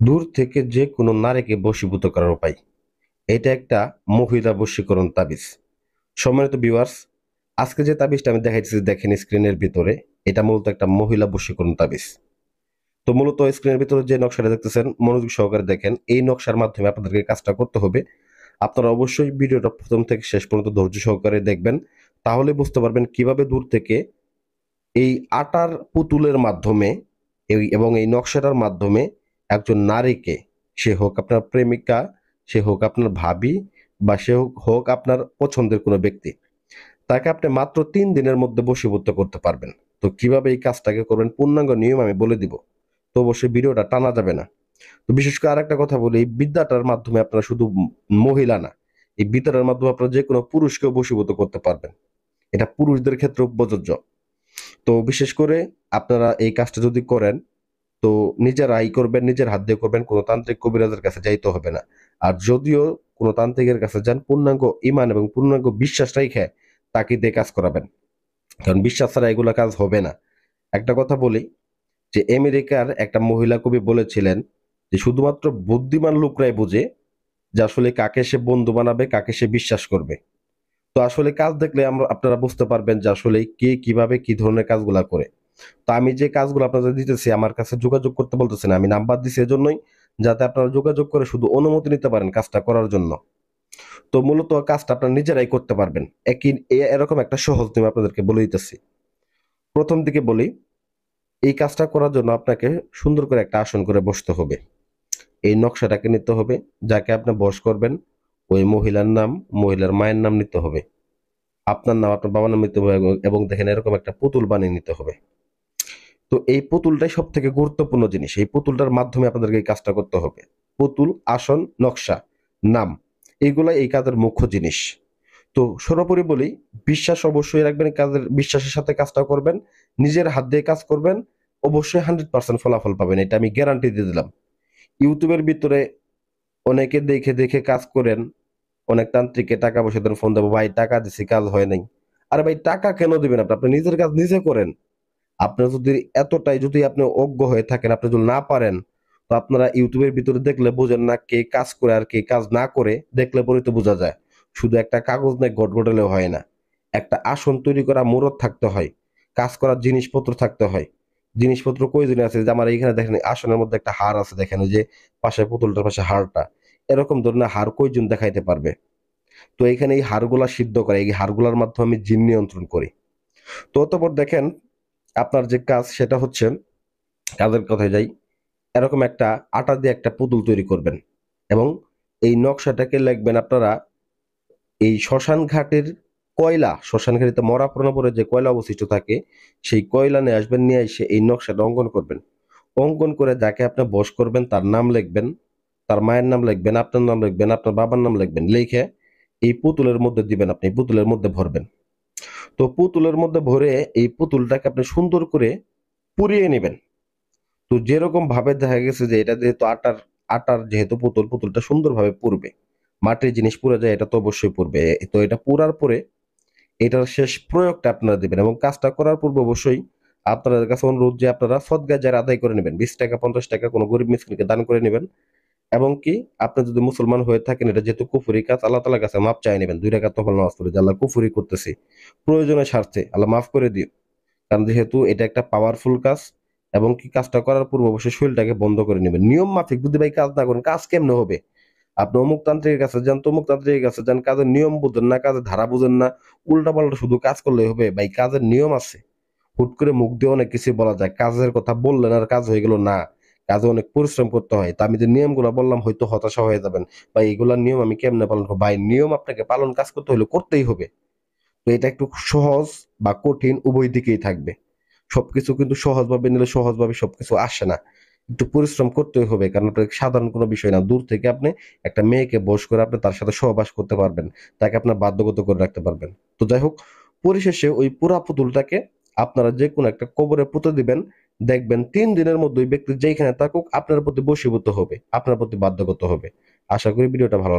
দূর থেকে যে কোনো নারীকে বশীভূত করার উপায়। এটা একটা মহিলা বশীকরণ তাবিজ। সম্মানিত ভিউয়ার্স, আজকে যে তাবিজটা আমি দেখাইতেছি দেখেন স্ক্রিনের ভিতরে, এটা মূলত একটা মহিলা বশীকরণ তাবিজ। তো মূলত স্ক্রিনের ভিতরে যে নকশাটা দেখতেছেন মনোযোগ সহকারে দেখেন। এই নকশার মাধ্যমে আপনাদেরকে কাজটা করতে হবে। আপনারা অবশ্যই ভিডিওটা প্রথম থেকে শেষ পর্যন্ত ধৈর্য সহকারে দেখবেন। তাহলে বুঝতে পারবেন কিভাবে দূর থেকে এই আটার পুতুলের মাধ্যমে এবং এই নকশাটার মাধ্যমে একজন নারীকে, সে হোক আপনার প্রেমিকা, সে হোক আপনার ভাবি, বা সে হোক আপনার পছন্দের কোনো ব্যক্তি, তাকে আপনি মাত্র 3 দিনের মধ্যে বশীভূত করতে পারবেন। তো কিভাবে এই কাজটাকে করবেন পূর্ণাঙ্গ নিয়ম আমি বলে দিব। তো অবশ্যই ভিডিওটা টানা যাবে না। তো বিশেষ করে আরেকটা কথা বলি, এই বিদ্যাটার মাধ্যমে আপনারা শুধু মহিলা না, এই বিদ্যাটার মাধ্যমে আপনারা যে কোনো পুরুষকেও বশীভূত করতে পারবেন। এটা পুরুষদের ক্ষেত্রেও প্রযোজ্য। তো বিশেষ করে আপনারা এই কাজটা যদি করেন, তো নিজেরাই করবেন, নিজের হাত দিয়ে করবেন, কোনো তান্ত্রিক কবিরাজের কাছে যাইতে হবে না। আর যদিও কোনো তান্ত্রিকের কাছে যান, পূর্ণাঙ্গ ইমান এবং পূর্ণাঙ্গ বিশ্বাস রেখে তাকে দিয়ে কাজ করাবেন, কারণ বিশ্বাস ছাড়া এগুলা কাজ হবে না। একটা কথা বলি, যে আমেরিকার একটা মহিলা কবি বলেছিলেন যে শুধুমাত্র বুদ্ধিমান লোকরাই বুঝে যে আসলে কাকে সে বন্ধু বানাবে, কাকে সে বিশ্বাস করবে। তো আসলে কাজ দেখলে আমরা আপনারা বুঝতে পারবেন যে আসলে কে কিভাবে কি ধরনের কাজগুলা করে। তো আমি যে কাজগুলো আপনাদের দিতেছি, আমার কাছে যোগাযোগ করতে বলতেছেন, আমি নাম্বার দিছি এজন্যই, যাতে আপনারা যোগাযোগ করে শুধু অনুমতি নিতে পারেন কাজটা করার জন্য। তো মূলত কাজটা আপনারা নিজেরাই করতে পারবেন। এরকম একটা সহজ নিয়ম আপনাদেরকে বলে দিতেছি। প্রথম দিকে বলি, এই কাজটা করার জন্য আপনাকে সুন্দর করে একটা আসন করে বসতে হবে। এই নকশাটাকে নিতে হবে, যাকে আপনি বশ করবেন ওই মহিলার নাম, মহিলার মায়ের নাম নিতে হবে, আপনার নাম, আপনার বাবার নাম নিতে হবে, এবং দেখেন এরকম একটা পুতুল বানিয়ে নিতে হবে। তো এই পুতুলটাই সব থেকে গুরুত্বপূর্ণ জিনিস। এই পুতুলটার মাধ্যমে আপনাদেরকে এই কাজটা করতে হবে। পুতুল, আসন, নকশা, নাম, এইগুলাই এই কাজের মুখ্য জিনিস। তো সর্বোপরি বলি, বিশ্বাস অবশ্যই রাখবেন, কাজের বিশ্বাসের সাথে কাজটা করবেন, নিজের হাত দিয়ে কাজ করবেন, অবশ্যই 100% ফলাফল পাবেন, এটা আমি গ্যারান্টি দিয়ে দিলাম। ইউটিউবের ভিতরে অনেকে দেখে দেখে কাজ করেন, অনেক তান্ত্রিককে টাকা পয়সা দেন, ফোন দেবো, ভাই টাকা দিছি কাজ হয় নাই। আরে ভাই টাকা কেন দিবেন? আপনি আপনি নিজের কাজ নিজে করেন। আপনার যদি এতটাই যদি আপনি অজ্ঞ হয়ে থাকেন, আপনি যদি না পারেন, তো আপনারা ইউটিউবের ভিতরে দেখলে বোঝেন না কে কাজ করে আর কে কাজ না করে, দেখলে পরে তো বোঝা যায়। শুধু একটা কাগজ নিয়ে গটগটালে হয় না। একটা আসন তৈরি করা মুরত থাকতে হয়, কাজ করার জিনিসপত্র থাকতে হয়। জিনিসপত্র কয়জনে আছে, যে আমার এইখানে দেখেন আসনের মধ্যে একটা হার আছে, দেখেন ওই যে পাশে পুতুলটার পাশে হারটা, এরকম ধরনের হার কয়জন দেখাইতে পারবে? তো এখানে এই হারগুলা সিদ্ধ করে, এই হারগুলার মাধ্যমে আমি জিন নিয়ন্ত্রণ করি। তো অতঃপর দেখেন, আপনার যে কাজ সেটা হচ্ছে, কাজের কথায় যাই, এরকম একটা আটা দিয়ে একটা পুতুল তৈরি করবেন, এবং এই নকশাটাকে লিখবেন আপনারা এই শ্মশান ঘাটের কয়লা, শ্মশান ঘাটিতে মরা পড়ার পরে যে কয়লা অবশিষ্ট থাকে, সেই কয়লা নিয়ে আসবেন, নিয়ে এসে এই নকশাটা অঙ্কন করবেন। অঙ্কন করে যাকে আপনি বশ করবেন তার নাম লিখবেন, তার মায়ের নাম লিখবেন, আপনার নাম লিখবেন, আপনার বাবার নাম লিখবেন, লিখে এই পুতুলের মধ্যে দিবেন, আপনি পুতুলের মধ্যে ভরবেন। তো পুতুলের মধ্যে ভরে এই পুতুলটাকে আপনি সুন্দর করে পুড়িয়ে নেবেন। তো যেরকম ভাবে দেখা গেছে যে এটা যেহেতু আটার, আটার যেহেতু পুতুল, পুতুলটা সুন্দরভাবে পুড়বে। মাটির জিনিস পুড়ে যায়, এটা তো অবশ্যই পুড়বে। তো এটা পুড়ার পরে এটার শেষ প্রয়োগটা আপনারা দিবেন, এবং কাজটা করার পূর্বে অবশ্যই আপনাদের কাছে অনুরোধ যে আপনারা সদকা জার আদায় করে নেবেন। 20 টাকা 50 টাকা কোনো গরিব মিসকিনকে দান করে নেবেন। এবং কি, আপনি যদি মুসলমান হয়ে থাকেন, এটা যেহেতু কুফরি কাজ, আল্লাহ তাআলার কাছে মাপ চাই নেবেন। 2 রাকাত নফল নামাজ পড়ে যে আল্লাহ কুফরি করতেছি, প্রয়োজনের স্বার্থে আল্লাহ মাফ করে দিও। কারণ যেহেতু এটা একটা পাওয়ারফুল কাজ, এবং কি কাজটা করার পূর্বে অবশ্যই শরীরটাকে বন্ধ করে নেবেন। নিয়ম মাফিক যদি ভাই কাজ না করেন, কাজ কেমনে হবে? আপনি অমুক তান্ত্রিকের কাছে যান, তমুক তান্ত্রিকের কাছে যান, কাজের নিয়ম বুঝেন না, কাজের ধারা বুঝেন না, উল্টা পাল্টা শুধু কাজ করলে হবে? ভাই কাজের নিয়ম আছে। হুট করে মুখ দিয়ে অনেক কিছু বলা যায়, কাজের কথা বললেন আর কাজ হয়ে গেল না। কাজে অনেক পরিশ্রম করতে হয়। তা আমি যে নিয়মগুলো বললাম হয়তো হতাশা হয়ে যাবেন, ভাই এগুলার নিয়ম আমি কেমনে পালন করবো? ভাই নিয়ম আপনাকে পালন কাজ করতে হলে করতেই হবে। তো এটা একটু সহজ বা কঠিন উভয় দিকেই থাকবে। সবকিছু কিন্তু সহজভাবে নিলে সহজভাবে সবকিছু আসে না। একটু পরিশ্রম করতেই হবে, কারণ এটা সাধারণ কোনো বিষয় না। দূর থেকে আপনি একটা মেয়েকে বশ করে আপনি তার সাথে সহবাস করতে পারবেন, তাকে আপনার বাধ্যগত করে রাখতে পারবেন। তো যাই হোক, পরিশেষে ওই পুরা পুতুলটাকে আপনারা যে কোনো একটা কবরে পুঁতে দিবেন। দেখবেন 3 দিনের মধ্যে ওই ব্যক্তি যেখানে থাকুক আপনার প্রতি বশীভূত হবে, আপনার প্রতি বাধ্যগত হবে। আশা করি ভিডিওটা ভালো